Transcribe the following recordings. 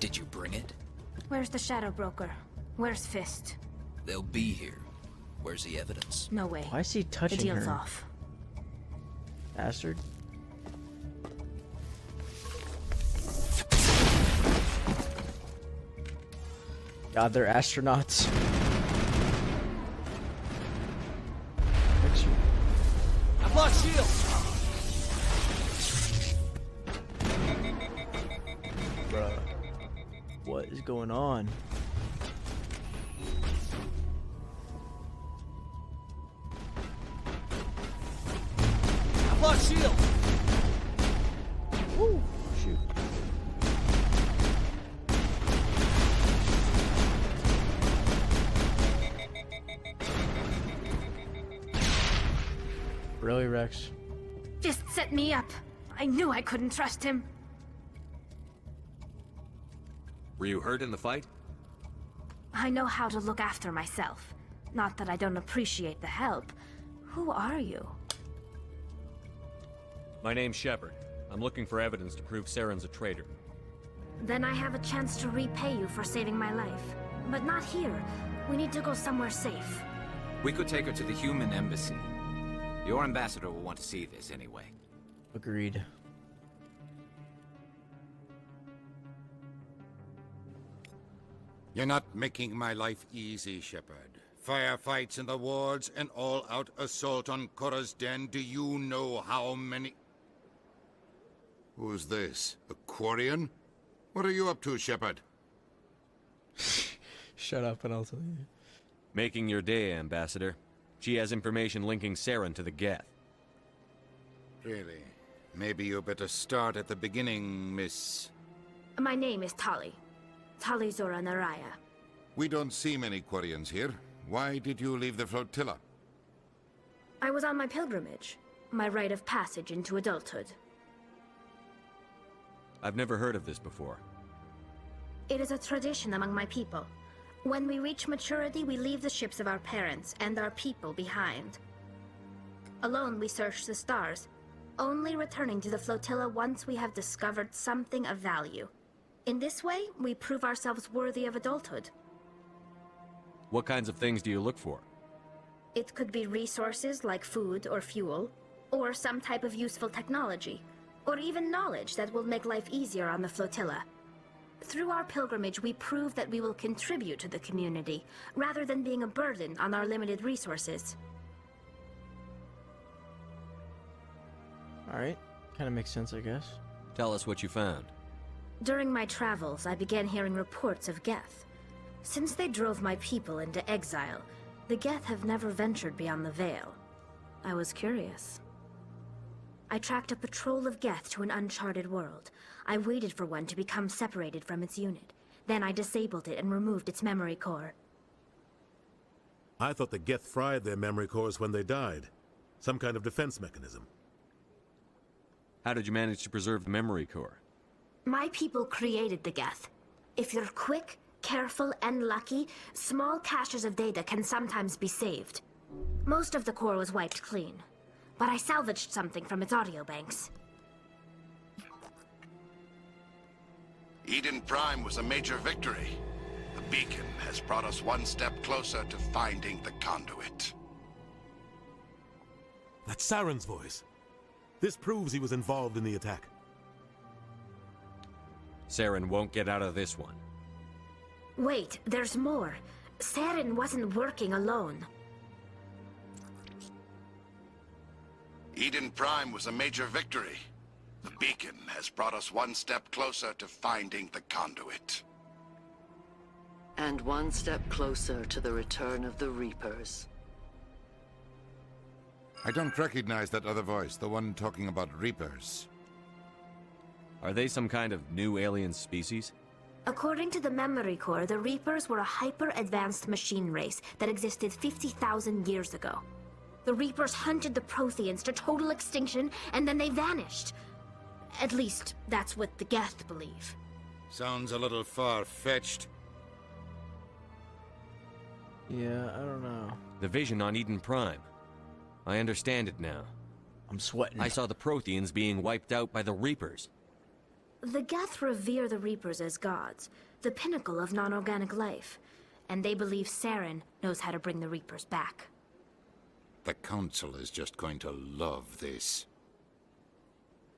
Did you bring it? Where's the Shadow Broker? Where's Fist? They'll be here. Where's the evidence? No way. Why is he The touching deal's her? off. Bastard. God, they're astronauts. I've lost shields! Bruh. What is going on? I've lost shields! Woo! Shoot. Really, Rex? Fist set me up. I knew I couldn't trust him. Were you hurt in the fight? I know how to look after myself. Not that I don't appreciate the help. Who are you? My name's Shepard. I'm looking for evidence to prove Saren's a traitor. Then I have a chance to repay you for saving my life. But not here. We need to go somewhere safe. We could take her to the human embassy. Your ambassador will want to see this anyway. Agreed. You're not making my life easy, Shepard. Firefights in the wards, an all-out assault on Korra's den. Do you know how many... Who's this? A Quarian? What are you up to, Shepard? Shut up and I'll tell you. Making your day, Ambassador. She has information linking Saren to the Geth. Really? Maybe you better start at the beginning, Miss... My name is Tali. Tali Zora Naraya. We don't see many Quarians here. Why did you leave the flotilla? I was on my pilgrimage. My rite of passage into adulthood. I've never heard of this before. It is a tradition among my people. When we reach maturity, we leave the ships of our parents and our people behind. Alone, we search the stars, only returning to the flotilla once we have discovered something of value. In this way, we prove ourselves worthy of adulthood. What kinds of things do you look for? It could be resources like food or fuel, or some type of useful technology, or even knowledge that will make life easier on the flotilla. Through our pilgrimage, we prove that we will contribute to the community, rather than being a burden on our limited resources. Alright. Kind of makes sense, I guess. Tell us what you found. During my travels, I began hearing reports of Geth. Since they drove my people into exile, the Geth have never ventured beyond the Veil. I was curious. I tracked a patrol of Geth to an uncharted world. I waited for one to become separated from its unit. Then I disabled it and removed its memory core. I thought the Geth fried their memory cores when they died. Some kind of defense mechanism. How did you manage to preserve the memory core? My people created the Geth. If you're quick, careful, and lucky, small caches of data can sometimes be saved. Most of the core was wiped clean, but I salvaged something from its audio banks. Eden Prime was a major victory. The beacon has brought us one step closer to finding the conduit. That's Saren's voice. This proves he was involved in the attack. Saren won't get out of this one. Wait, there's more. Saren wasn't working alone. Eden Prime was a major victory. The beacon has brought us one step closer to finding the conduit. And one step closer to the return of the Reapers. I don't recognize that other voice, the one talking about Reapers. Are they some kind of new alien species? According to the memory core, the Reapers were a hyper-advanced machine race that existed 50,000 years ago. The Reapers hunted the Protheans to total extinction, and then they vanished. At least, that's what the Geth believe. Sounds a little far-fetched. Yeah, I don't know. The vision on Eden Prime. I understand it now. I'm sweating. I saw the Protheans being wiped out by the Reapers. The Geth revere the Reapers as gods, the pinnacle of non-organic life. And they believe Saren knows how to bring the Reapers back. The Council is just going to love this.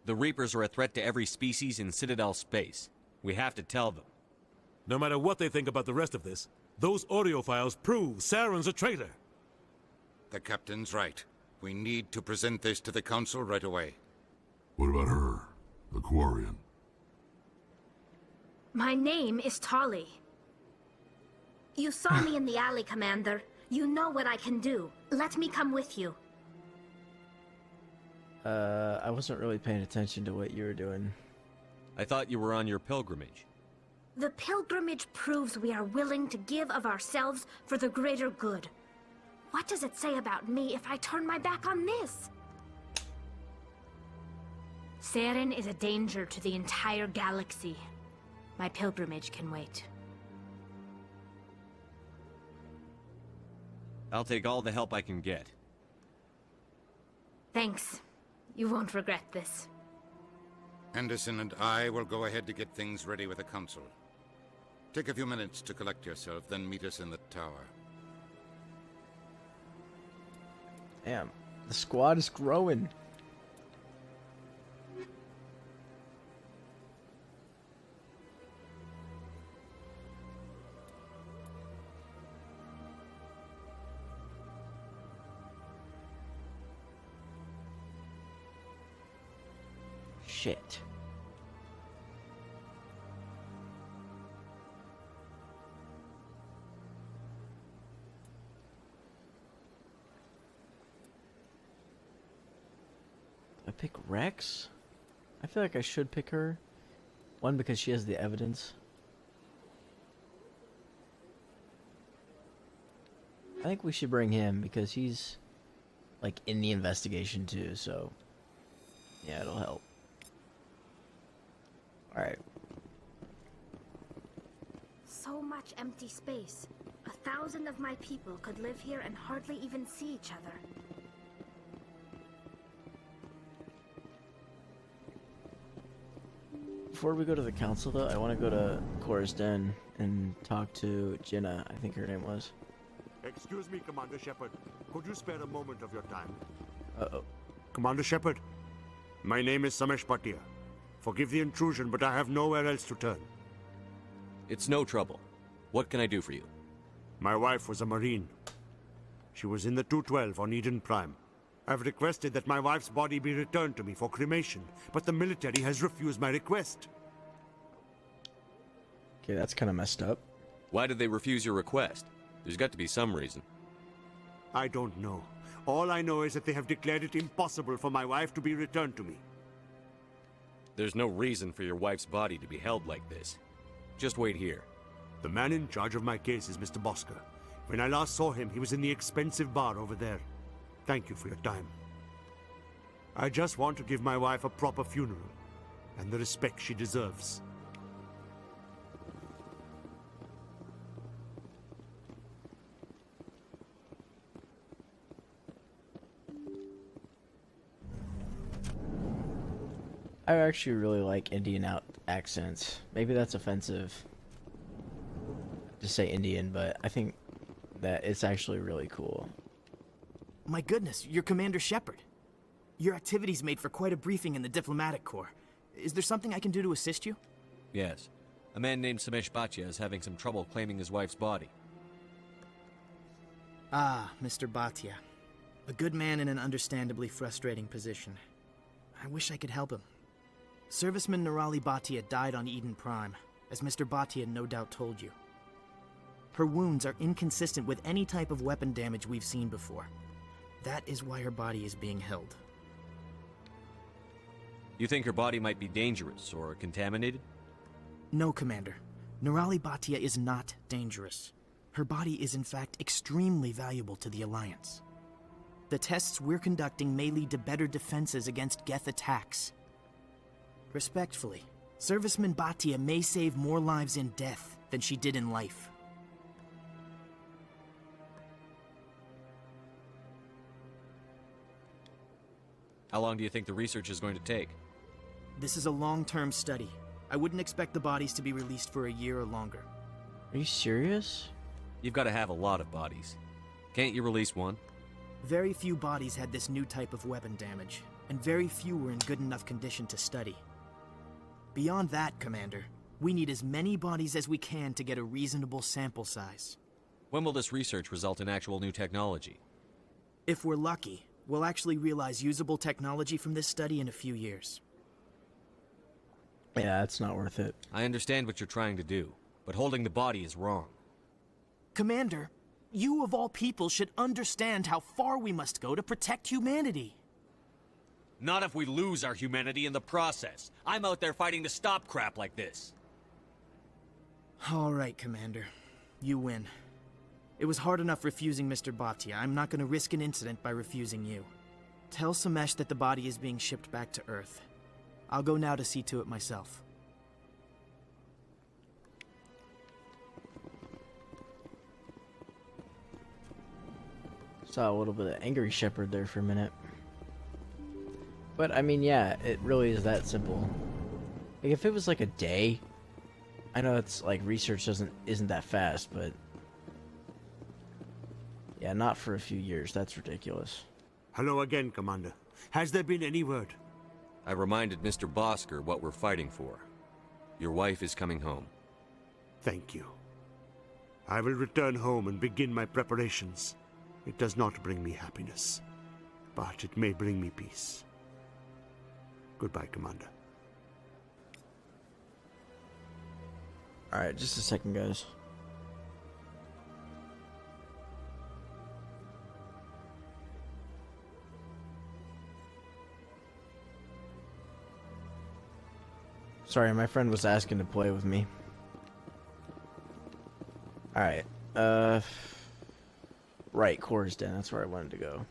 The Reapers are a threat to every species in Citadel space. We have to tell them. No matter what they think about the rest of this, those audio files prove Saren's a traitor. The Captain's right. We need to present this to the Council right away. What about her? The Quarian? My name is Tali. You saw me in the alley, Commander. You know what I can do. Let me come with you. I wasn't really paying attention to what you were doing. I thought you were on your pilgrimage. The pilgrimage proves we are willing to give of ourselves for the greater good. What does it say about me if I turn my back on this? Saren is a danger to the entire galaxy. My pilgrimage can wait. I'll take all the help I can get. Thanks. You won't regret this. Anderson and I will go ahead to get things ready with the Council. Take a few minutes to collect yourself, then meet us in the tower. Damn, the squad is growing. Shit. I pick Rex? I feel like I should pick her. One, because she has the evidence. I think we should bring him because he's like in the investigation too, so yeah, it'll help. Alright. So much empty space. 1,000 of my people could live here and hardly even see each other. Before we go to the council though, I want to go to Cora's Den and talk to Jenna, I think her name was. Excuse me, Commander Shepard. Could you spare a moment of your time? Uh-oh. Commander Shepard, my name is Samesh Bhatia. Forgive the intrusion, but I have nowhere else to turn. It's no trouble. What can I do for you? My wife was a Marine. She was in the 212 on Eden Prime. I've requested that my wife's body be returned to me for cremation, but the military has refused my request. Okay, that's kind of messed up. Why did they refuse your request? There's got to be some reason. I don't know. All I know is that they have declared it impossible for my wife to be returned to me. There's no reason for your wife's body to be held like this. Just wait here. The man in charge of my case is Mr. Bosker. When I last saw him, he was in the expensive bar over there. Thank you for your time. I just want to give my wife a proper funeral, and the respect she deserves. I actually really like Indian accents. Maybe that's offensive to say Indian, but I think that it's actually really cool. My goodness, you're Commander Shepard. Your activities made for quite a briefing in the Diplomatic Corps. Is there something I can do to assist you? Yes. A man named Samesh Bhatia is having some trouble claiming his wife's body. Ah, Mr. Bhatia. A good man in an understandably frustrating position. I wish I could help him. Serviceman Nirali Bhatia died on Eden Prime, as Mr. Bhatia no doubt told you. Her wounds are inconsistent with any type of weapon damage we've seen before. That is why her body is being held. You think her body might be dangerous or contaminated? No, Commander. Nirali Bhatia is not dangerous. Her body is in fact extremely valuable to the Alliance. The tests we're conducting may lead to better defenses against Geth attacks. Respectfully, Serviceman Bhatia may save more lives in death than she did in life. How long do you think the research is going to take? This is a long-term study. I wouldn't expect the bodies to be released for a year or longer. Are you serious? You've got to have a lot of bodies. Can't you release one? Very few bodies had this new type of weapon damage, and very few were in good enough condition to study. Beyond that, Commander, we need as many bodies as we can to get a reasonable sample size. When will this research result in actual new technology? If we're lucky, we'll actually realize usable technology from this study in a few years. Yeah, it's not worth it. I understand what you're trying to do, but holding the body is wrong. Commander, you of all people should understand how far we must go to protect humanity. Not if we lose our humanity in the process. I'm out there fighting to stop crap like this. All right, Commander. You win. It was hard enough refusing Mr. Bhatia. I'm not going to risk an incident by refusing you. Tell Samesh that the body is being shipped back to Earth. I'll go now to see to it myself. Saw a little bit of angry Shepard there for a minute. But I mean, yeah, it really is that simple. Like, if it was like a day, I know it's like research isn't that fast, but yeah, not for a few years. That's ridiculous. Hello again, Commander. Has there been any word? I reminded Mr. Bosker what we're fighting for. Your wife is coming home. Thank you. I will return home and begin my preparations. It does not bring me happiness, but it may bring me peace. Goodbye, Commander. Alright, just a second, guys. Sorry, my friend was asking to play with me. Alright, right, Cora's Den, that's where I wanted to go.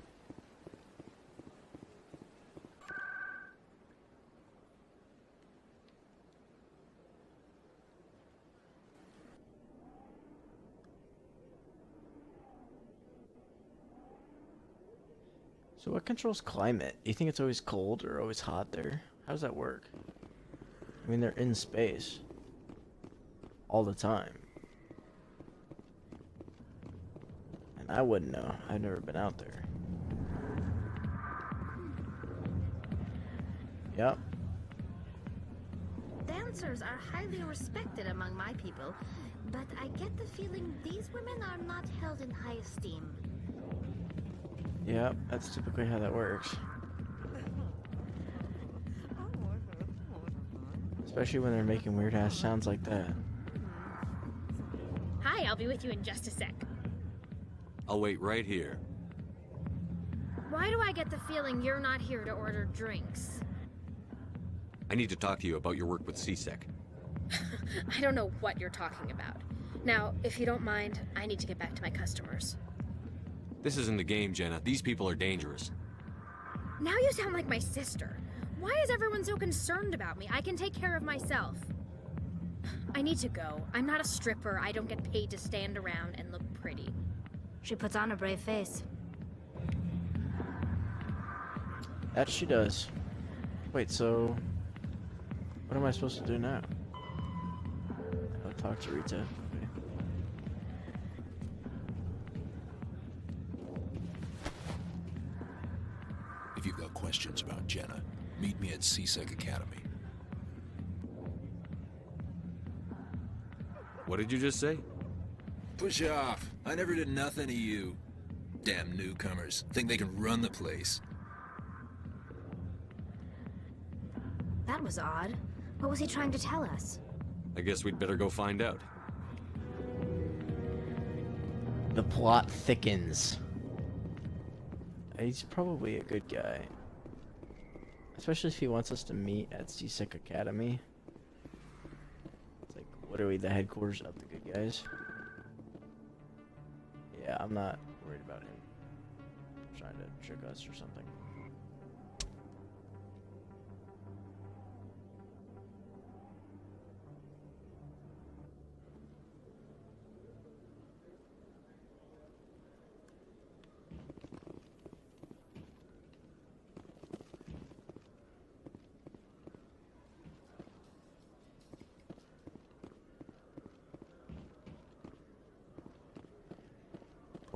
So what controls climate? Do you think it's always cold or always hot there? How does that work? I mean, they're in space all the time. And I wouldn't know. I've never been out there. Yep. Dancers are highly respected among my people, but I get the feeling these women are not held in high esteem. Yep, that's typically how that works. Especially when they're making weird-ass sounds like that. Hi, I'll be with you in just a sec. I'll wait right here. Why do I get the feeling you're not here to order drinks? I need to talk to you about your work with CSEC. I don't know what you're talking about. Now, if you don't mind, I need to get back to my customers. This isn't a game, Jenna. These people are dangerous. Now you sound like my sister. Why is everyone so concerned about me? I can take care of myself. I need to go. I'm not a stripper. I don't get paid to stand around and look pretty. She puts on a brave face. That she does. Wait, so what am I supposed to do now? I'll talk to Rita. Okay. If you've got questions about Jenna, meet me at CSEC Academy. What did you just say? Push off. I never did nothing to you. Damn newcomers. Think they can run the place. That was odd. What was he trying to tell us? I guess we'd better go find out. The plot thickens. He's probably a good guy. Especially if he wants us to meet at CSEC Academy. It's like, what are we, the headquarters of the good guys? Yeah, I'm not worried about him trying to trick us or something.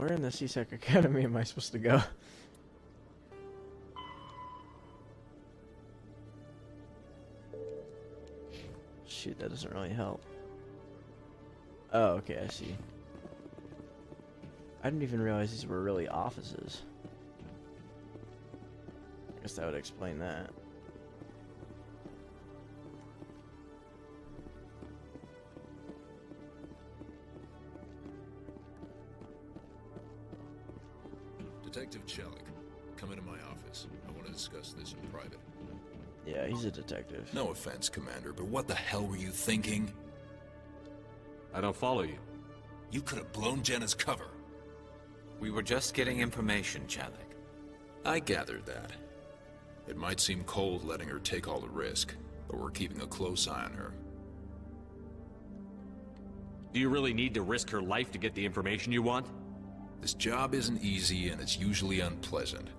Where in the C-Sec Academy am I supposed to go? Shoot, that doesn't really help. Oh, okay, I see. I didn't even realize these were really offices. I guess that would explain that. Detective Chelik, come into my office. I want to discuss this in private. Yeah, he's a detective. No offense, Commander, but what the hell were you thinking? I don't follow you. You could have blown Jenna's cover. We were just getting information, Chelik. I gathered that. It might seem cold letting her take all the risk, but we're keeping a close eye on her. Do you really need to risk her life to get the information you want? This job isn't easy and it's usually unpleasant.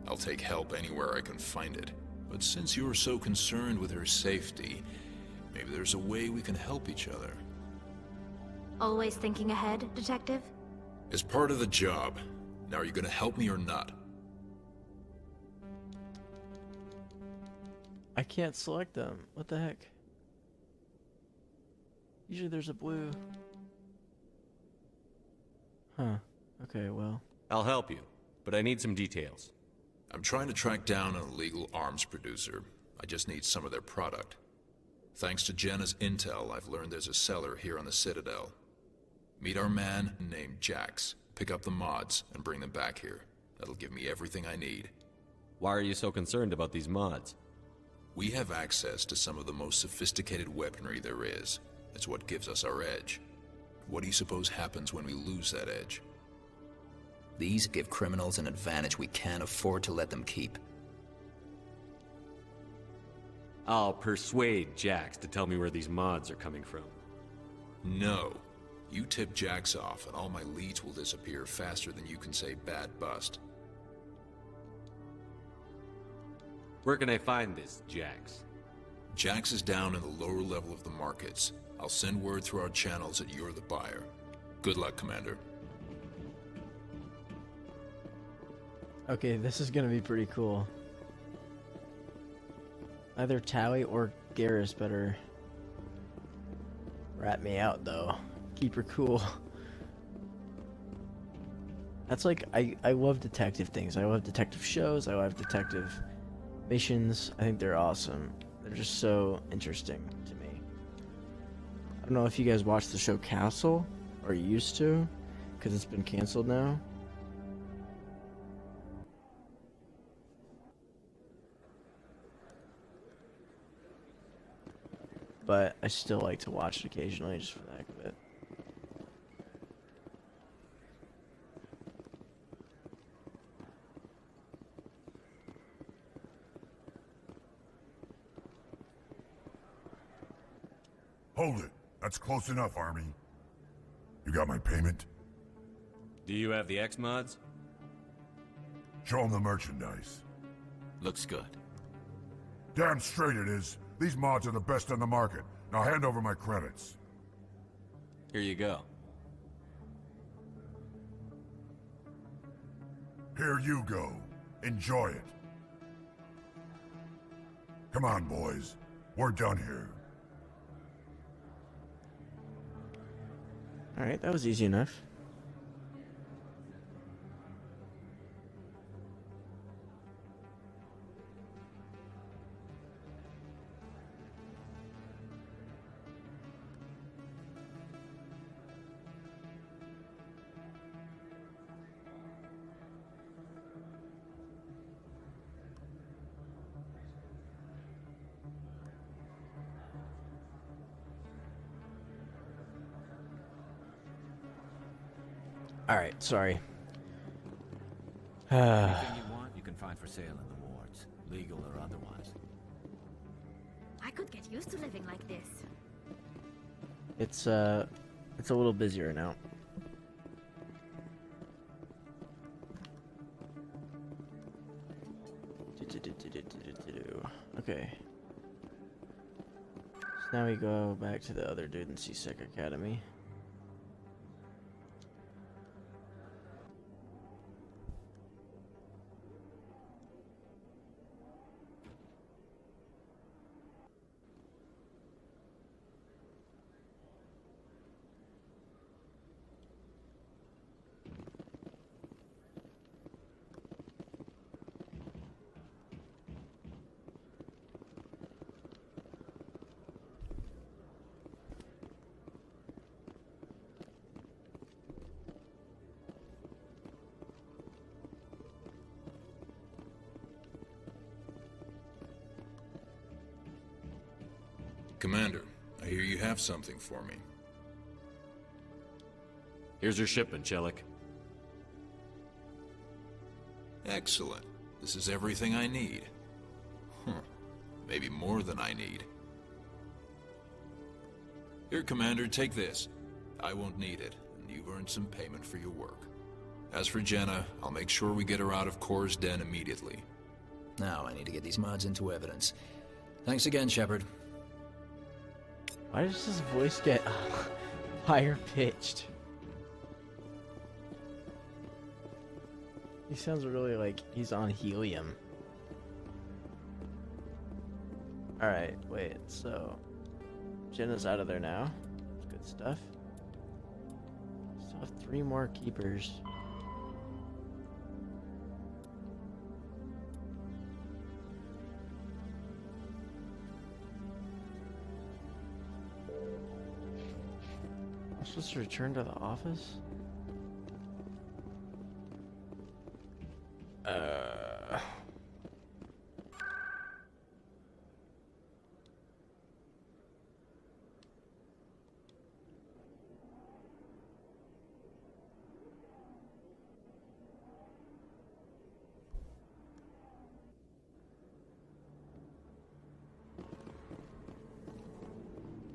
I'll take help anywhere I can find it. But since you're so concerned with her safety, maybe there's a way we can help each other. Always thinking ahead, Detective? It's part of the job. Now, are you gonna help me or not? I can't select them. What the heck? Usually there's a blue. Huh. Okay, well. I'll help you, but I need some details. I'm trying to track down an illegal arms producer. I just need some of their product. Thanks to Jenna's intel, I've learned there's a seller here on the Citadel. Meet our man named Jax. Pick up the mods and bring them back here. That'll give me everything I need. Why are you so concerned about these mods? We have access to some of the most sophisticated weaponry there is. It's what gives us our edge. What do you suppose happens when we lose that edge? These give criminals an advantage we can't afford to let them keep. I'll persuade Jax to tell me where these mods are coming from. No. You tip Jax off and all my leads will disappear faster than you can say bad bust. Where can I find this Jax? Jax is down in the lower level of the markets. I'll send word through our channels that you're the buyer. Good luck, Commander. Okay, this is gonna be pretty cool. Either Tally or Garrus better rat me out, though. Keep her cool. That's like, I love detective things. I love detective shows. I love detective missions. I think they're awesome. They're just so interesting to me. I don't know if you guys watch the show Castle, or used to, because it's been canceled now. But I still like to watch it occasionally, just for the heck of it. Hold it. That's close enough, Army. You got my payment? Do you have the X mods? Show them the merchandise. Looks good. Damn straight it is. These mods are the best on the market. Now hand over my credits. Here you go. Here you go. Enjoy it. Come on, boys. We're done here. Alright, that was easy enough. Alright, sorry. Anything you want, you can find for sale in the wards, legal or otherwise. I could get used to living like this. It's a little busier now. Okay. So now we go back to the other dude in C-Sec Academy. Commander, I hear you have something for me. Here's your shipment, Chelik. Excellent. This is everything I need. Maybe more than I need. Here, Commander, take this. I won't need it, and you've earned some payment for your work. As for Jenna, I'll make sure we get her out of Kor's den immediately. Now I need to get these mods into evidence. Thanks again, Shepard. Why does his voice get higher pitched? He sounds really like he's on helium. Alright, wait, so Jenna's out of there now. Good stuff. Still have 3 more keepers. I'm supposed to return to the office?